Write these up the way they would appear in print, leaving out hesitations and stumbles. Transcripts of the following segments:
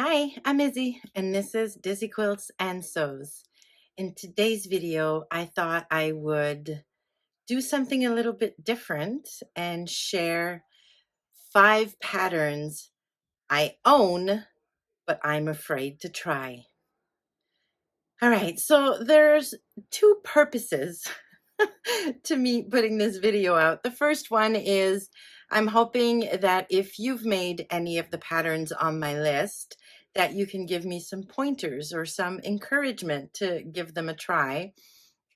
Hi, I'm Izzy, and this is Dizzy Quilts and Sews. In today's video, I thought I would do something a little bit different and share 5 patterns I own, but I'm afraid to try. All right, so there's 2 purposes to me putting this video out. The first one is I'm hoping that if you've made any of the patterns on my list, that you can give me some pointers or some encouragement to give them a try.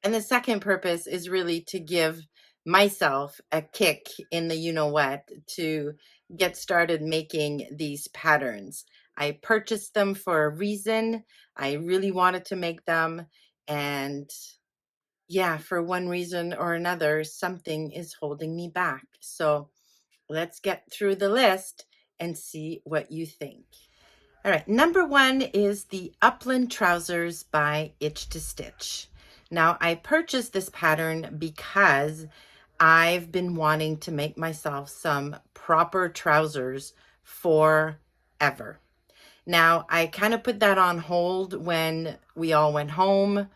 And the second purpose is really to give myself a kick in the you know what to get started making these patterns. I purchased them for a reason. I really wanted to make them. And yeah, for one reason or another, something is holding me back. So let's get through the list and see what you think. All right, number 1 is the Upland Trousers by Itch to Stitch. Now, I purchased this pattern because I've been wanting to make myself some proper trousers forever. Now, I kind of put that on hold when we all went home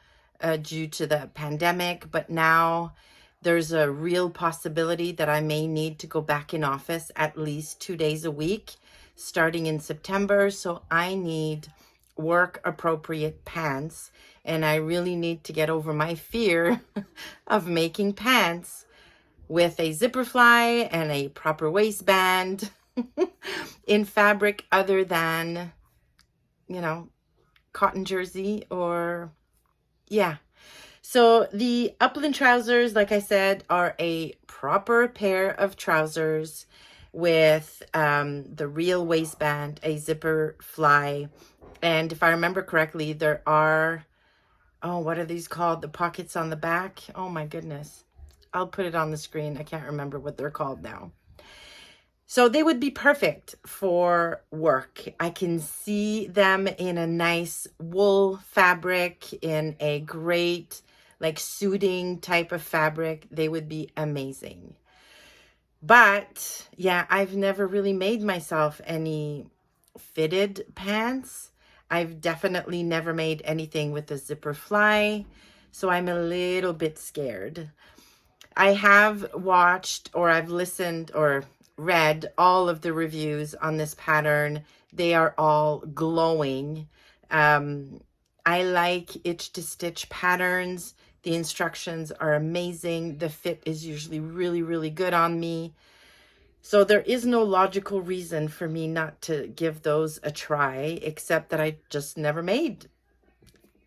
due to the pandemic, but now there's a real possibility that I may need to go back in office at least 2 days a week starting in September. So I need work appropriate pants, and I really need to get over my fear of making pants with a zipper fly and a proper waistband in fabric other than, you know, cotton jersey or yeah. So the Upland trousers, like I said, are a proper pair of trousers with the real waistband, a zipper fly. And if I remember correctly, there are, oh, what are these called? The pockets on the back. Oh my goodness. I'll put it on the screen. I can't remember what they're called now. So they would be perfect for work. I can see them in a nice wool fabric, in a great like suiting type of fabric. They would be amazing. But yeah, I've never really made myself any fitted pants. I've definitely never made anything with a zipper fly. So I'm a little bit scared. I have watched or I've listened or read all of the reviews on this pattern. They are all glowing. I like Itch to Stitch patterns. The instructions are amazing. The fit is usually really, really good on me. So there is no logical reason for me not to give those a try, except that I just never made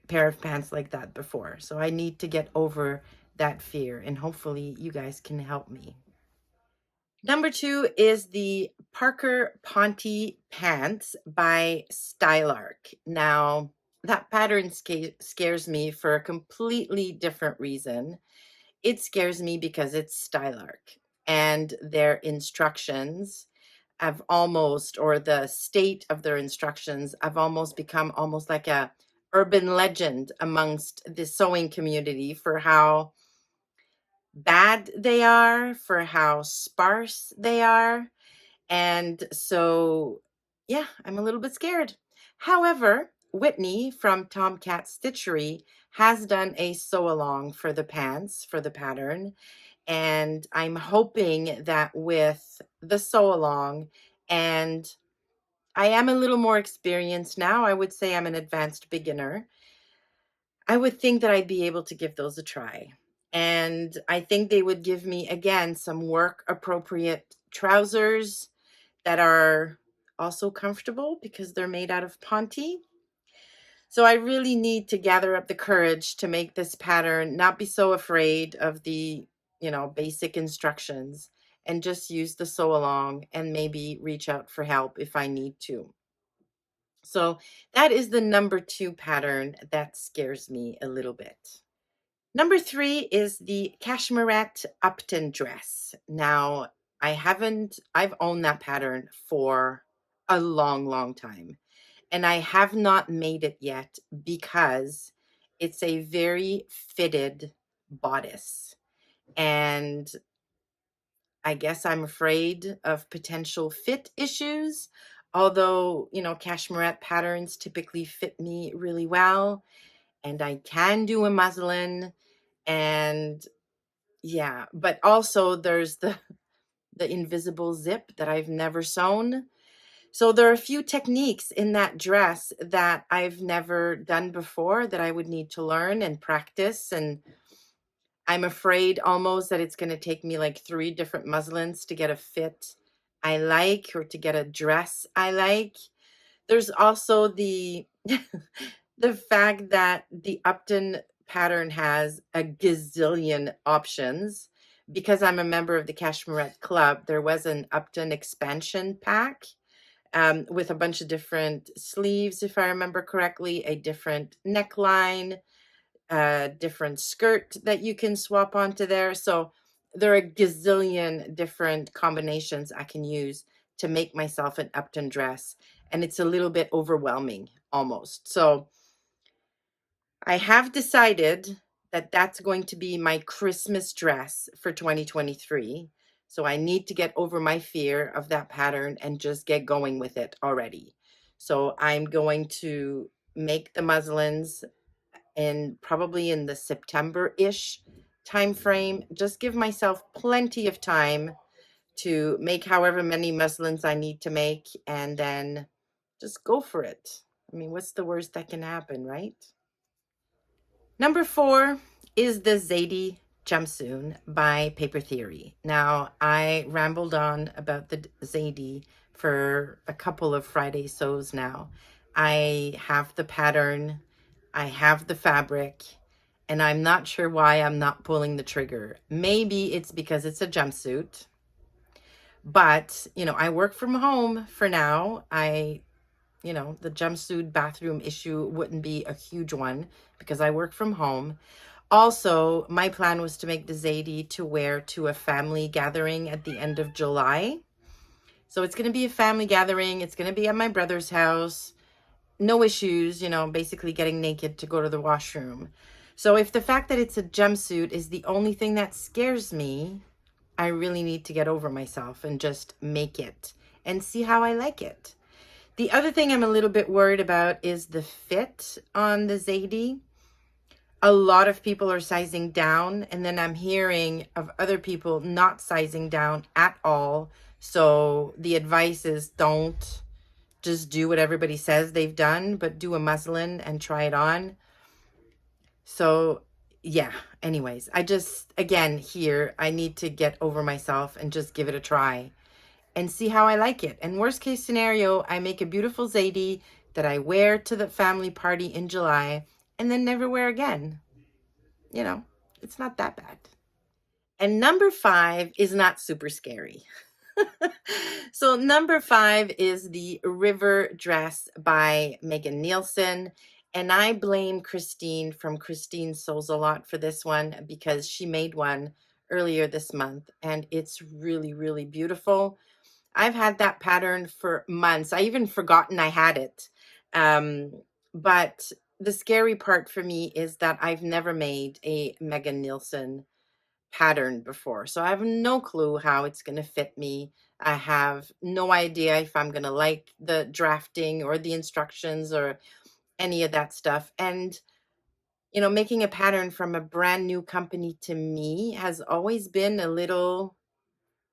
a pair of pants like that before. So I need to get over that fear, and hopefully you guys can help me. Number 2 is the Parker Ponte Pants by Stylark. Now, that pattern scares me for a completely different reason. It scares me because it's Stylark, and their instructions have almost, or the state of their instructions have almost become almost like a urban legend amongst the sewing community for how bad they are, for how sparse they are. And so, yeah, I'm a little bit scared. However, Whitney from Tomcat Stitchery has done a sew along for the pants for the pattern. And I'm hoping that with the sew along, and I am a little more experienced now, I would say I'm an advanced beginner. I would think that I'd be able to give those a try. And I think they would give me, again, some work appropriate trousers that are also comfortable because they're made out of Ponte. So I really need to gather up the courage to make this pattern, not be so afraid of the, basic instructions, and just use the sew along and maybe reach out for help if I need to. So that is the number 2 pattern that scares me a little bit. Number 3 is the Cashmerette Upton dress. Now, I've owned that pattern for a long, long time, and I have not made it yet because it's a very fitted bodice. And I guess I'm afraid of potential fit issues Although, cashmerette patterns typically fit me really well, and I can do a muslin, and yeah, but also there's the invisible zip that I've never sewn. So there are a few techniques in that dress that I've never done before that I would need to learn and practice. And I'm afraid almost that it's going to take me like 3 different muslins to get a fit I like, or to get a dress I like. There's also the the fact that the Upton pattern has a gazillion options. Because I'm a member of the Cashmerette Club, there was an Upton expansion pack with a bunch of different sleeves, if I remember correctly, a different neckline, a different skirt that you can swap onto there. So there are a gazillion different combinations I can use to make myself an Upton dress. And it's a little bit overwhelming almost. So I have decided that that's going to be my Christmas dress for 2023. So I need to get over my fear of that pattern and just get going with it already. So I'm going to make the muslins probably in the September-ish time frame. Just give myself plenty of time to make however many muslins I need to make, and then just go for it. I mean, what's the worst that can happen, right? Number 4 is the Zadie jumpsuit by Paper Theory. Now, I rambled on about the Zadie for a couple of Friday sews now. I have the pattern, I have the fabric, and I'm not sure why I'm not pulling the trigger. Maybe it's because it's a jumpsuit, but, I work from home for now. The jumpsuit bathroom issue wouldn't be a huge one because I work from home. Also, my plan was to make the Zadie to wear to a family gathering at the end of July. So it's going to be a family gathering. It's going to be at my brother's house. No issues, basically getting naked to go to the washroom. So if the fact that it's a jumpsuit is the only thing that scares me, I really need to get over myself and just make it and see how I like it. The other thing I'm a little bit worried about is the fit on the Zadie. A lot of people are sizing down, and then I'm hearing of other people not sizing down at all. So the advice is don't just do what everybody says they've done, but do a muslin and try it on. So yeah, anyways, again, here, I need to get over myself and just give it a try and see how I like it. And worst case scenario, I make a beautiful Zadie that I wear to the family party in July and then never wear again. It's not that bad. And number 5 is not super scary. So number 5 is the River Dress by Megan Nielsen. And I blame Christine from Christine Sews a Lot for this one because she made one earlier this month and it's really, really beautiful. I've had that pattern for months. I even forgotten I had it. But the scary part for me is that I've never made a Megan Nielsen pattern before. So I have no clue how it's going to fit me. I have no idea if I'm going to like the drafting or the instructions or any of that stuff. And, making a pattern from a brand new company to me has always been a little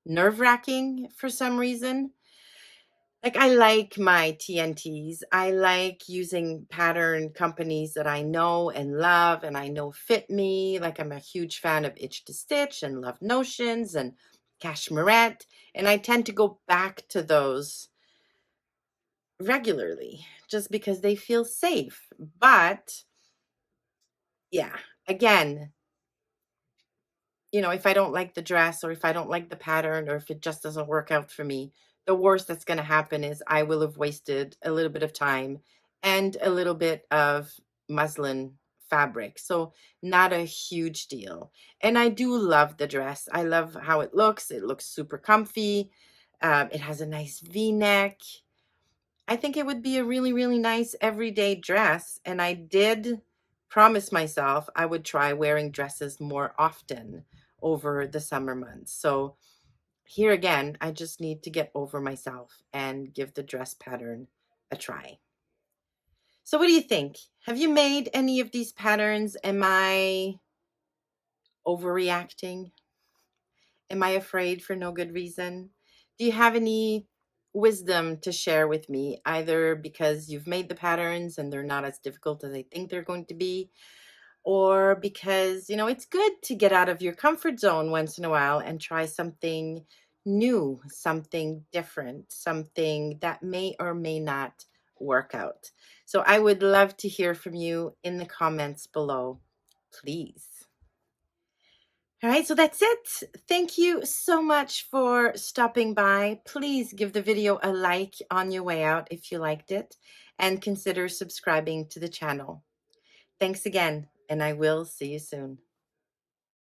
nerve-wracking for some reason. Like, I like my TNTs. I like using pattern companies that I know and love and I know fit me. Like, I'm a huge fan of Itch to Stitch and Love Notions and Cashmerette. And I tend to go back to those regularly just because they feel safe. But yeah, again, if I don't like the dress or if I don't like the pattern or if it just doesn't work out for me, the worst that's going to happen is I will have wasted a little bit of time and a little bit of muslin fabric. So not a huge deal. And I do love the dress. I love how it looks. It looks super comfy. It has a nice V-neck. I think it would be a really, really nice everyday dress. And I did promise myself I would try wearing dresses more often over the summer months. So here again, I just need to get over myself and give the dress pattern a try. So what do you think? Have you made any of these patterns? Am I overreacting? Am I afraid for no good reason? Do you have any wisdom to share with me, either because you've made the patterns and they're not as difficult as I think they're going to be, or because, it's good to get out of your comfort zone once in a while and try something new, something different, something that may or may not work out. So I would love to hear from you in the comments below, please. All right, so that's it. Thank you so much for stopping by. Please give the video a like on your way out if you liked it, and consider subscribing to the channel. Thanks again, and I will see you soon.